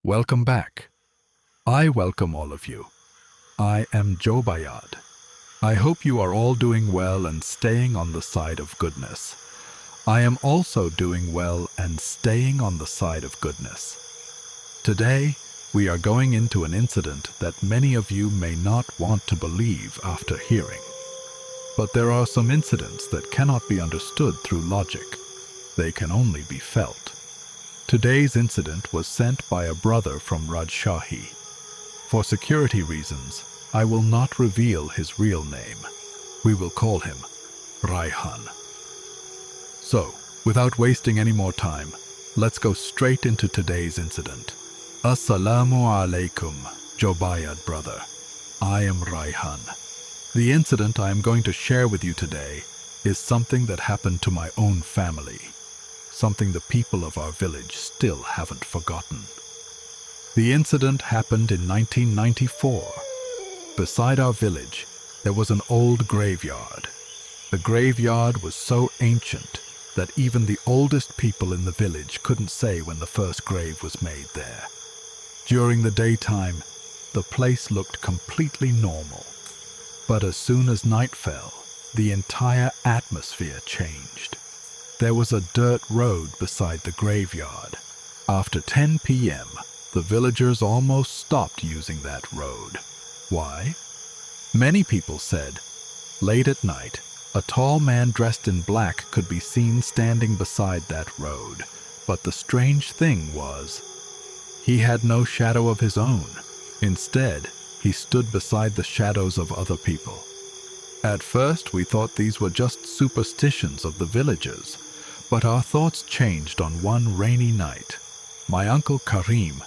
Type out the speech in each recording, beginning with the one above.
Welcome back. I welcome all of you. I am Jobayad. I hope you are all doing well and staying on the side of goodness. I am also doing well and staying on the side of goodness. Today, we are going into an incident that many of you may not want to believe after hearing. But there are some incidents that cannot be understood through logic. They can only be felt. Today's incident was sent by a brother from Rajshahi. For security reasons, I will not reveal his real name. We will call him Raihan. So, without wasting any more time, let's go straight into today's incident. Assalamu alaikum, Jobayad brother. I am Raihan. The incident I am going to share with you today is something that happened to my own family. Something the people of our village still haven't forgotten. The incident happened in 1994. Beside our village, there was an old graveyard. The graveyard was so ancient that even the oldest people in the village couldn't say when the first grave was made there. During the daytime, the place looked completely normal. But as soon as night fell, the entire atmosphere changed. There was a dirt road beside the graveyard. After 10 p.m., the villagers almost stopped using that road. Why? Many people said, late at night, a tall man dressed in black could be seen standing beside that road. But the strange thing was, he had no shadow of his own. Instead, he stood beside the shadows of other people. At first, we thought these were just superstitions of the villagers. But our thoughts changed on one rainy night. My uncle Karim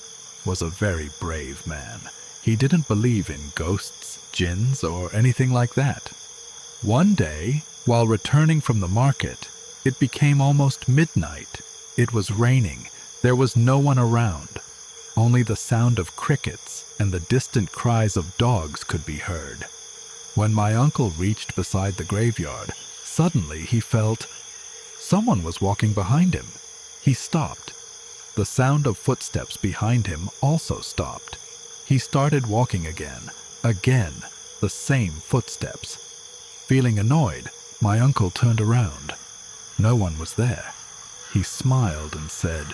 was a very brave man. He didn't believe in ghosts, jinns, or anything like that. One day, while returning from the market, it became almost midnight. It was raining. There was no one around. Only the sound of crickets and the distant cries of dogs could be heard. When my uncle reached beside the graveyard, suddenly he felt someone was walking behind him. He stopped. The sound of footsteps behind him also stopped. He started walking again. Again, the same footsteps. Feeling annoyed, my uncle turned around. No one was there. He smiled and said,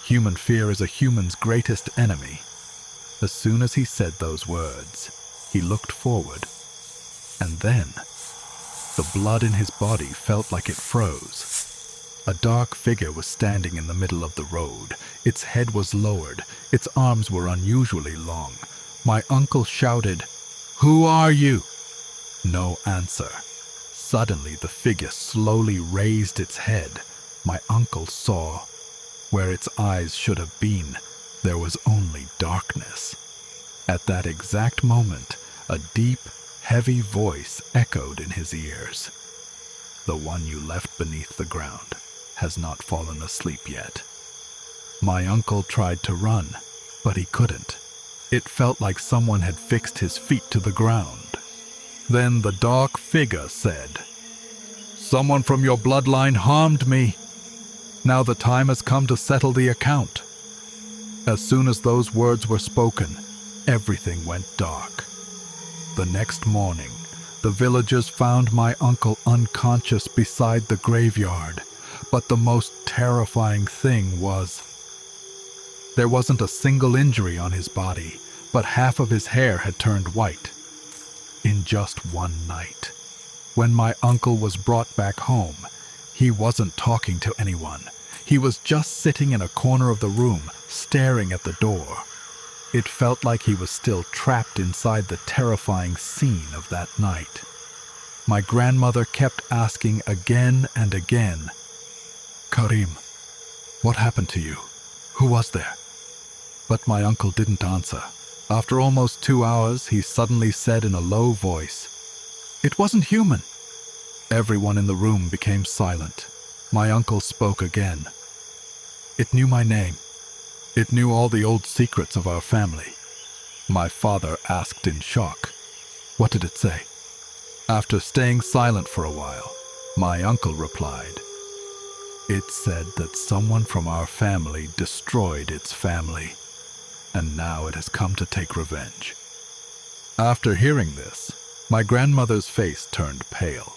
"Human fear is a human's greatest enemy." As soon as he said those words, he looked forward. And then, the blood in his body felt like it froze. A dark figure was standing in the middle of the road. Its head was lowered. Its arms were unusually long. My uncle shouted, "Who are you?" No answer. Suddenly, the figure slowly raised its head. My uncle saw where its eyes should have been. There was only darkness. At that exact moment, a deep, heavy voice echoed in his ears. "The one you left beneath the ground has not fallen asleep yet." My uncle tried to run, but he couldn't. It felt like someone had fixed his feet to the ground. Then the dark figure said, "Someone from your bloodline harmed me. Now the time has come to settle the account." As soon as those words were spoken, everything went dark. The next morning, the villagers found my uncle unconscious beside the graveyard. But the most terrifying thing was, there wasn't a single injury on his body, but half of his hair had turned white. In just one night. When my uncle was brought back home, he wasn't talking to anyone. He was just sitting in a corner of the room, staring at the door. It felt like he was still trapped inside the terrifying scene of that night. My grandmother kept asking again and again, "Karim, what happened to you? Who was there?" But my uncle didn't answer. After almost 2 hours, he suddenly said in a low voice, "It wasn't human." Everyone in the room became silent. My uncle spoke again. "It knew my name. It knew all the old secrets of our family." My father asked in shock, "What did it say?" After staying silent for a while, my uncle replied, "It said that someone from our family destroyed its family. and now it has come to take revenge. After hearing this, my grandmother's face turned pale,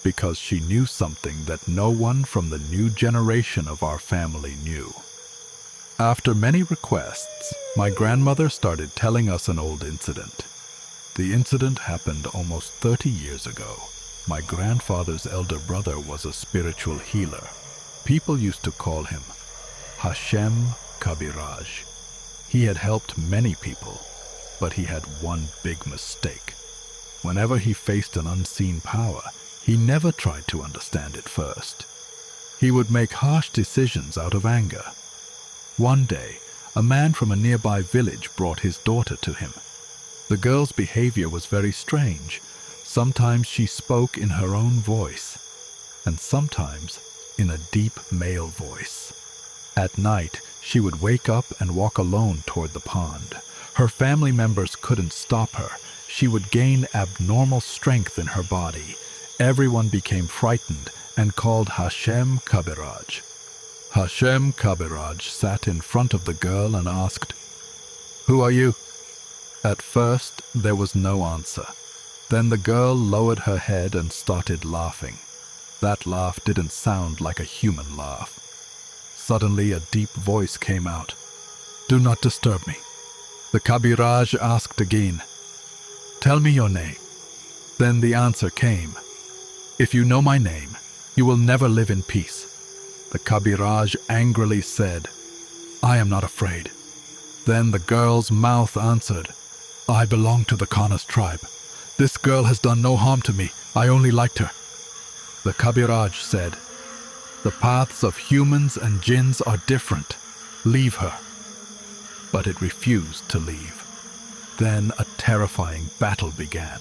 because she knew something that no one from the new generation of our family knew. After many requests, my grandmother started telling us an old incident. The incident happened almost 30 years ago. My grandfather's elder brother was a spiritual healer. People used to call him Hashem Kabiraj. He had helped many people, but he had one big mistake. Whenever he faced an unseen power, he never tried to understand it first. He would make harsh decisions out of anger. One day, a man from a nearby village brought his daughter to him. The girl's behavior was very strange. Sometimes she spoke in her own voice, and sometimes in a deep male voice. At night, she would wake up and walk alone toward the pond. Her family members couldn't stop her. She would gain abnormal strength in her body. Everyone became frightened and called Hashem Kabiraj. Hashem Kabiraj sat in front of the girl and asked, "Who are you?" At first, there was no answer. Then the girl lowered her head and started laughing. That laugh didn't sound like a human laugh. Suddenly, a deep voice came out. "Do not disturb me." The Kabiraj asked again, "Tell me your name." Then the answer came, "If you know my name, you will never live in peace." The Kabiraj angrily said, "I am not afraid." Then the girl's mouth answered, "I belong to the Khanas tribe. This girl has done no harm to me. I only liked her." The Kabiraj said, "The paths of humans and jinns are different. Leave her." But it refused to leave. Then a terrifying battle began.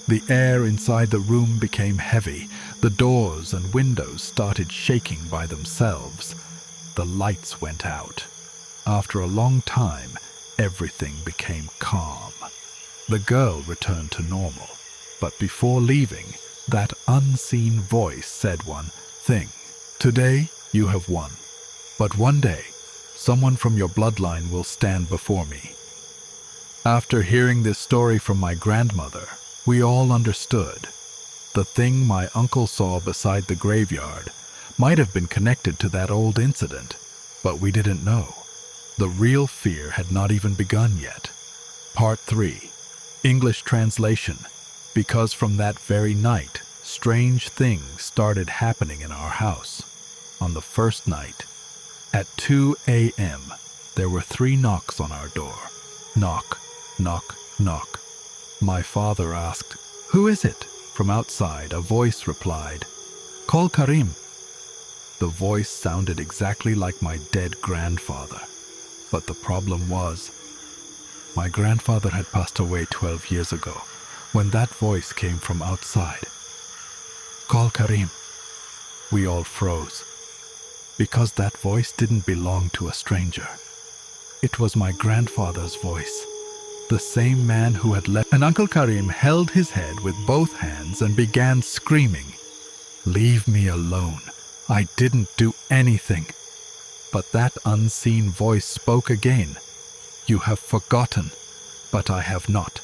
The air inside the room became heavy. The doors and windows started shaking by themselves. The lights went out. After a long time, everything became calm. The girl returned to normal, but before leaving, that unseen voice said one thing: "Today you have won, but one day someone from your bloodline will stand before me." After hearing this story from my grandmother, we all understood. The thing my uncle saw beside the graveyard might have been connected to that old incident, but we didn't know. The real fear had not even begun yet. Part 3. English translation. Because from that very night, strange things started happening in our house. On the first night, at 2 a.m., there were 3 knocks on our door. Knock, knock, knock. My father asked, "Who is it?" From outside, a voice replied, "Call Karim." The voice sounded exactly like my dead grandfather. But the problem was, my grandfather had passed away 12 years ago when that voice came from outside. "Call Karim." We all froze, because that voice didn't belong to a stranger. It was my grandfather's voice, the same man who had left. And Uncle Karim held his head with both hands and began screaming, "Leave me alone. I didn't do anything." But that unseen voice spoke again, "You have forgotten, but I have not."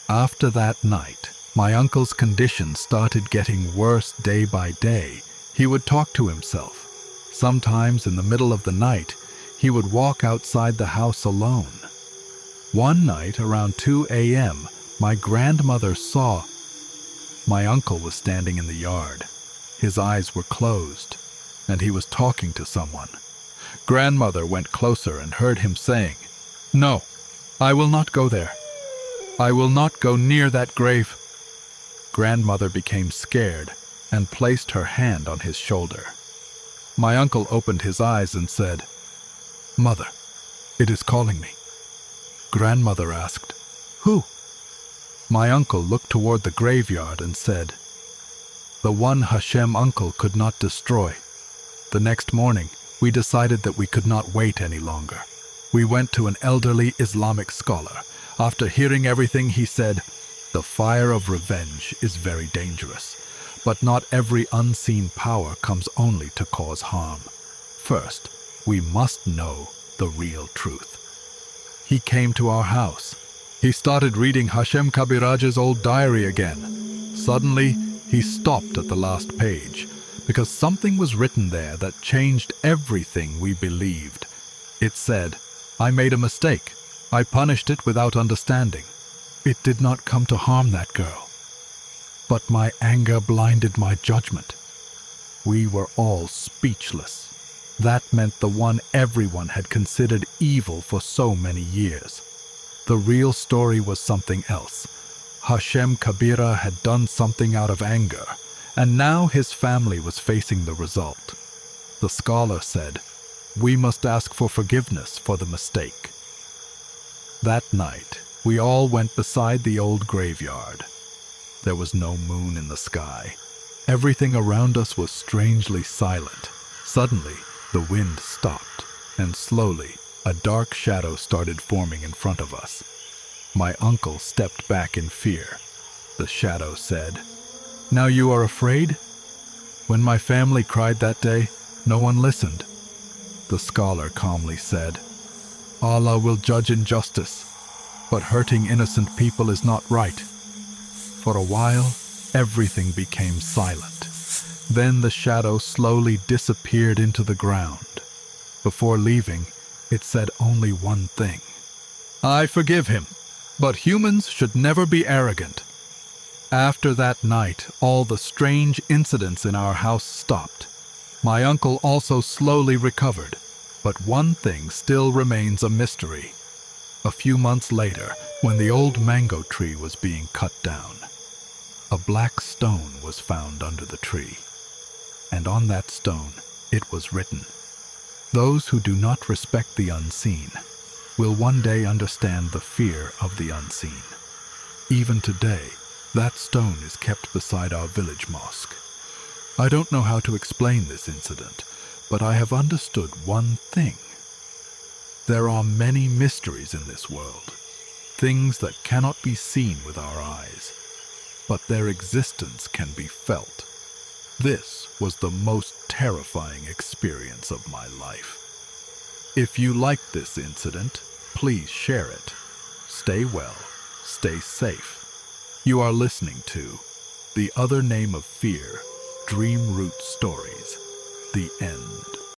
After that night, my uncle's condition started getting worse day by day. He would talk to himself. Sometimes in the middle of the night, he would walk outside the house alone. One night around 2 a.m., my grandmother saw my uncle was standing in the yard. His eyes were closed, and he was talking to someone. Grandmother went closer and heard him saying, "No, I will not go there. I will not go near that grave." Grandmother became scared and placed her hand on his shoulder. My uncle opened his eyes and said, "Mother, it is calling me." Grandmother asked, "Who?" My uncle looked toward the graveyard and said, "The one Hashem uncle could not destroy." The next morning, we decided that we could not wait any longer. We went to an elderly Islamic scholar. After hearing everything, he said, "The fire of revenge is very dangerous, but not every unseen power comes only to cause harm. First, we must know the real truth." he came to our house. He started reading Hashem Kabiraj's old diary again. Suddenly, he stopped at the last page, because something was written there that changed everything we believed. It said, "I made a mistake. I punished it without understanding. It did not come to harm that girl. But my anger blinded my judgment." We were all speechless. That meant the one everyone had considered evil for so many years. The real story was something else. Hashem Kabira had done something out of anger, and now his family was facing the result. The scholar said, "We must ask for forgiveness for the mistake." That night, we all went beside the old graveyard. There was no moon in the sky. Everything around us was strangely silent. Suddenly, the wind stopped, and slowly, a dark shadow started forming in front of us. My uncle stepped back in fear. The shadow said, "Now you are afraid?" When my family cried that day, no one listened. The scholar calmly said, "Allah will judge injustice, but hurting innocent people is not right." For a while, everything became silent. Then the shadow slowly disappeared into the ground. Before leaving, it said only one thing: "I forgive him, but humans should never be arrogant." After that night, all the strange incidents in our house stopped. My uncle also slowly recovered, but one thing still remains a mystery. A few months later, when the old mango tree was being cut down, a black stone was found under the tree, and on that stone it was written, "Those who do not respect the unseen will one day understand the fear of the unseen." Even today, that stone is kept beside our village mosque. I don't know how to explain this incident, but I have understood one thing. There are many mysteries in this world, things that cannot be seen with our eyes, but their existence can be felt. This was the most terrifying experience of my life. If you liked this incident, please share it. Stay well, stay safe. You are listening to The Other Name of Fear, DreamRoot Stories, The End.